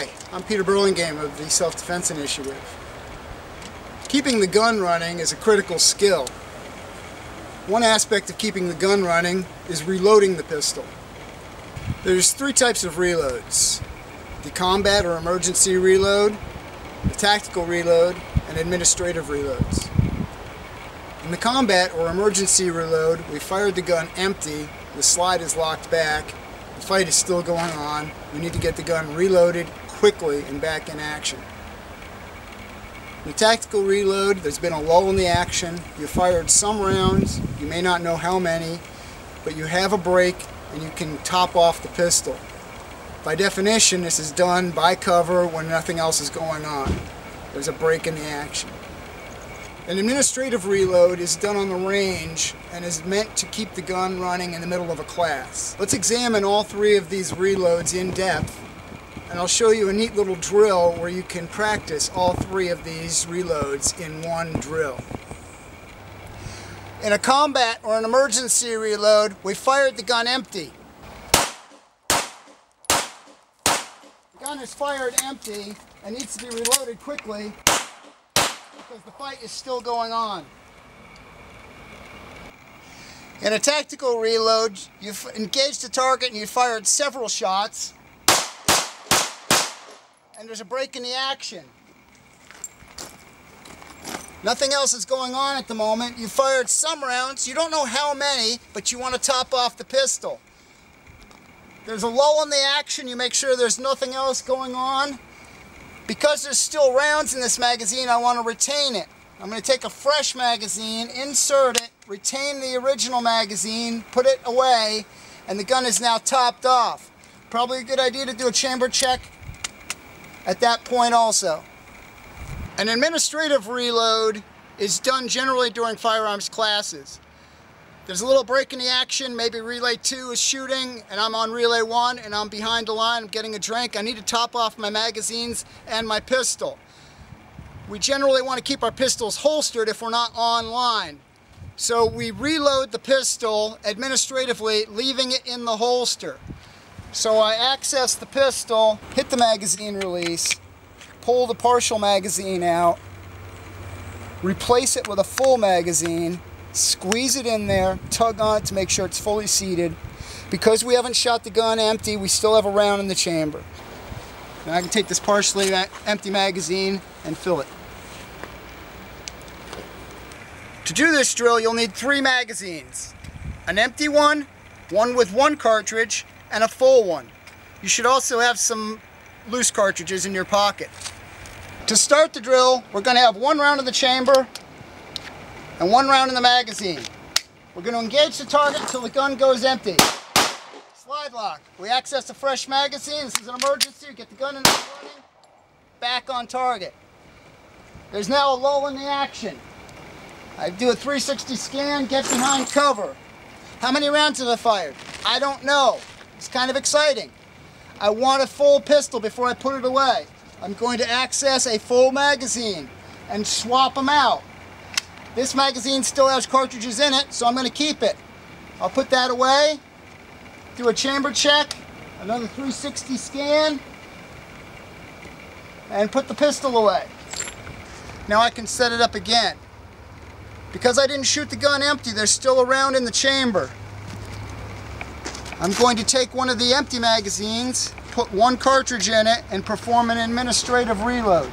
Hi, I'm Peter Burlingame of the Self-Defense Initiative. Keeping the gun running is a critical skill. One aspect of keeping the gun running is reloading the pistol. There's three types of reloads: the combat or emergency reload, the tactical reload, and administrative reloads. In the combat or emergency reload, we fired the gun empty, the slide is locked back, the fight is still going on, we need to get the gun reloaded quickly and back in action. In the tactical reload, there's been a lull in the action, you fired some rounds, you may not know how many, but you have a break and you can top off the pistol. By definition, this is done by cover when nothing else is going on. There's a break in the action. An administrative reload is done on the range and is meant to keep the gun running in the middle of a class. Let's examine all three of these reloads in depth, and I'll show you a neat little drill where you can practice all three of these reloads in one drill. In a combat or an emergency reload, we fired the gun empty. The gun is fired empty and needs to be reloaded quickly because the fight is still going on. In a tactical reload, you've engaged the target and you fired several shots, and there's a break in the action. Nothing else is going on at the moment. You fired some rounds, you don't know how many, but you want to top off the pistol. There's a lull in the action, you make sure there's nothing else going on. Because there's still rounds in this magazine, I want to retain it. I'm going to take a fresh magazine, insert it, retain the original magazine, put it away, and the gun is now topped off. Probably a good idea to do a chamber check at that point also. An administrative reload is done generally during firearms classes. There's a little break in the action, maybe relay 2 is shooting and I'm on relay 1 and I'm behind the line, I'm getting a drink. I need to top off my magazines and my pistol. We generally want to keep our pistols holstered if we're not on line. So we reload the pistol administratively, leaving it in the holster. So I access the pistol, hit the magazine release, pull the partial magazine out, replace it with a full magazine, squeeze it in there, tug on it to make sure it's fully seated. Because we haven't shot the gun empty, we still have a round in the chamber. Now I can take this partially empty magazine and fill it. To do this drill, you'll need 3 magazines. An empty one, one with 1 cartridge, and a full one. You should also have some loose cartridges in your pocket. To start the drill, we're going to have 1 round in the chamber and 1 round in the magazine. We're going to engage the target until the gun goes empty. Slide lock. We access a fresh magazine. This is an emergency. Get the gun in the running. Back on target. There's now a lull in the action. I do a 360 scan, get behind cover. How many rounds have I fired? I don't know. It's kind of exciting. I want a full pistol before I put it away. I'm going to access a full magazine and swap them out. This magazine still has cartridges in it, so I'm going to keep it. I'll put that away, do a chamber check, another 360 scan, and put the pistol away. Now I can set it up again. Because I didn't shoot the gun empty, there's still a round in the chamber. I'm going to take one of the empty magazines, put 1 cartridge in it, and perform an administrative reload.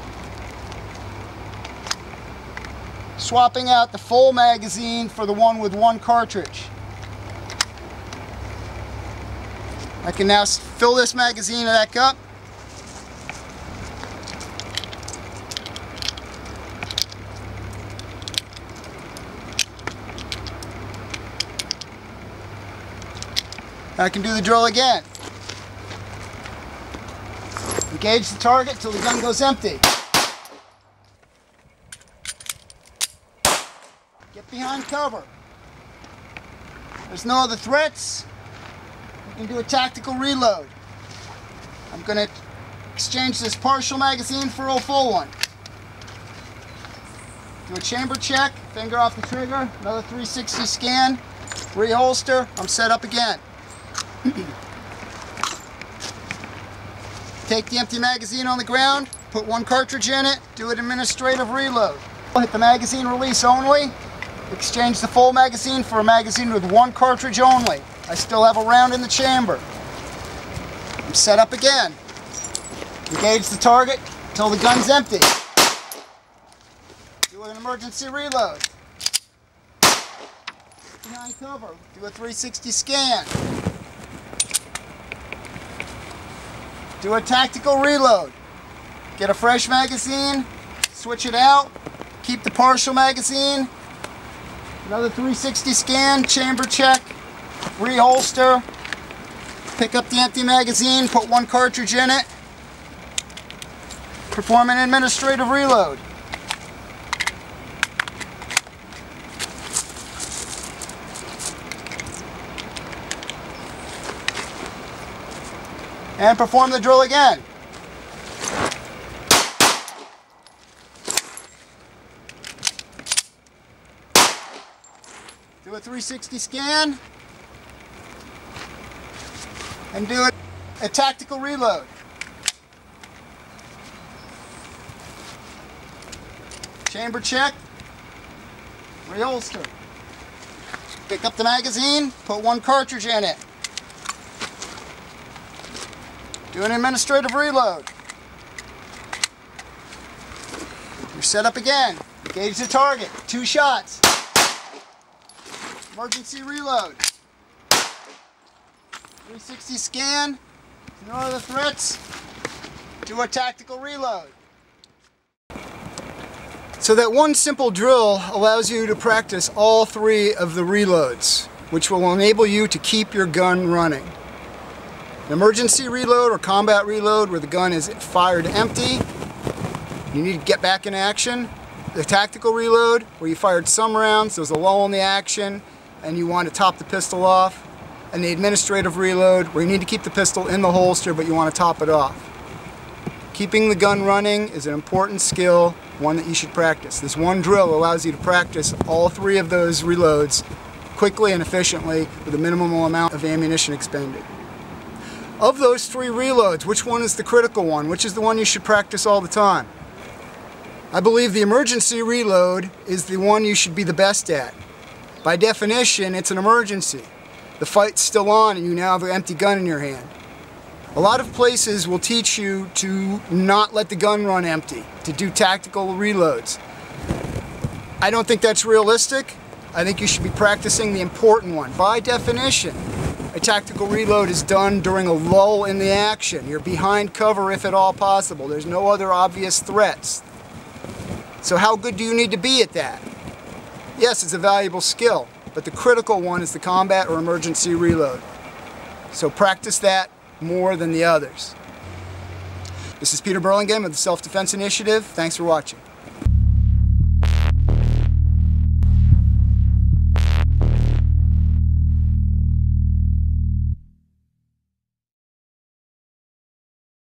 Swapping out the full magazine for the one with 1 cartridge. I can now fill this magazine back up. I can do the drill again. Engage the target until the gun goes empty. Get behind cover. There's no other threats. You can do a tactical reload. I'm going to exchange this partial magazine for a full one. Do a chamber check, finger off the trigger, another 360 scan, reholster, I'm set up again. Take the empty magazine on the ground, put one cartridge in it, do an administrative reload. Hit the magazine release only, exchange the full magazine for a magazine with one cartridge only. I still have a round in the chamber. I'm set up again. Engage the target until the gun's empty. Do an emergency reload. Behind cover, do a 360 scan. Do a tactical reload. Get a fresh magazine, switch it out, keep the partial magazine. Another 360 scan, chamber check, reholster. Pick up the empty magazine, put one cartridge in it. Perform an administrative reload. And perform the drill again. Do a 360 scan. And do a tactical reload. Chamber check. Reholster. Pick up the magazine, put one cartridge in it. Do an administrative reload. You're set up again. Engage the target. 2 shots. Emergency reload. 360 scan. No other threats. Do a tactical reload. So that one simple drill allows you to practice all 3 of the reloads, which will enable you to keep your gun running. An emergency reload or combat reload where the gun is fired empty. You need to get back in action. The tactical reload where you fired some rounds, there's a lull in the action and you want to top the pistol off. And the administrative reload where you need to keep the pistol in the holster but you want to top it off. Keeping the gun running is an important skill, one that you should practice. This one drill allows you to practice all 3 of those reloads quickly and efficiently with a minimal amount of ammunition expended. Of those 3 reloads, which one is the critical one? Which is the one you should practice all the time? I believe the emergency reload is the one you should be the best at. By definition, it's an emergency. The fight's still on and you now have an empty gun in your hand. A lot of places will teach you to not let the gun run empty, to do tactical reloads. I don't think that's realistic. I think you should be practicing the important one. By definition, a tactical reload is done during a lull in the action. You're behind cover if at all possible. There's no other obvious threats. So how good do you need to be at that? Yes, it's a valuable skill, but the critical one is the combat or emergency reload. So practice that more than the others. This is Peter Burlingame of the Self-Defense Initiative. Thanks for watching.